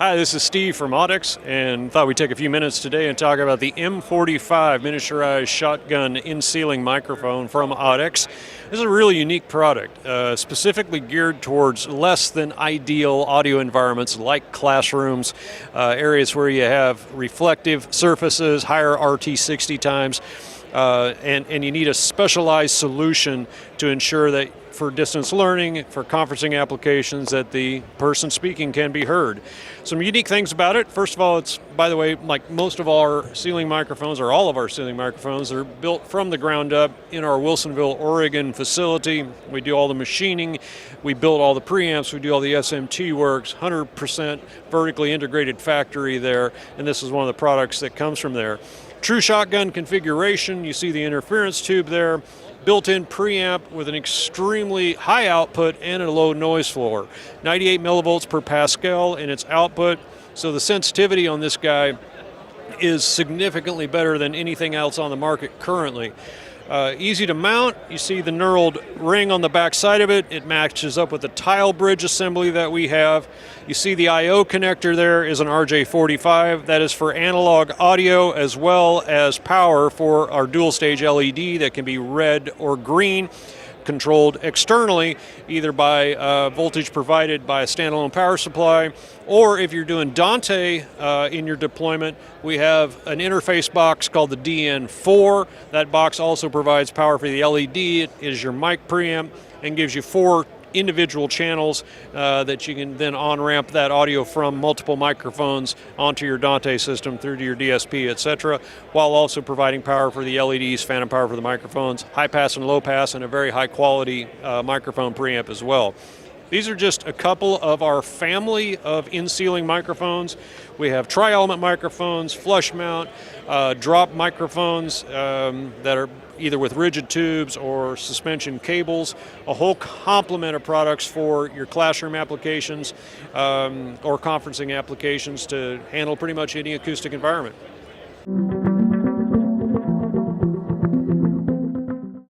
Hi, this is Steve from Audix, and thought we'd take a few minutes today and talk about the M45 miniaturized shotgun in-ceiling microphone from Audix. This is a really unique product, specifically geared towards less than ideal audio environments like classrooms, areas where you have reflective surfaces, higher RT60 times, and you need a specialized solution to ensure that for distance learning, for conferencing applications, that the person speaking can be heard. Some unique things about it. First of all, it's, by the way, like most of our ceiling microphones, or all of our ceiling microphones, they're built from the ground up in our Wilsonville, Oregon facility. We do all the machining, we build all the preamps, we do all the SMT works, 100% vertically integrated factory there, and this is one of the products that comes from there. True shotgun configuration, you see the interference tube there, built-in preamp with an extremely high output and a low noise floor. 98 millivolts per Pascal in its output, so the sensitivity on this guy is significantly better than anything else on the market currently. Easy to mount. You see the knurled ring on the back side of it. It matches up with the tile bridge assembly that we have. You see the I/O connector there is an RJ45. That is for analog audio as well as power for our dual stage LED that can be red or green, controlled externally either by voltage provided by a standalone power supply, or if you're doing Dante in your deployment, we have an interface box called the DN4. That box also provides power for the LED. It is your mic preamp and gives you 4 individual channels that you can then on-ramp that audio from multiple microphones onto your Dante system through to your DSP, etc., while also providing power for the LEDs, phantom power for the microphones, high pass and low pass, and a very high quality microphone preamp as well. These are just a couple of our family of in-ceiling microphones. We have tri-element microphones, flush mount, drop microphones that are either with rigid tubes or suspension cables, a whole complement of products for your classroom applications or conferencing applications to handle pretty much any acoustic environment.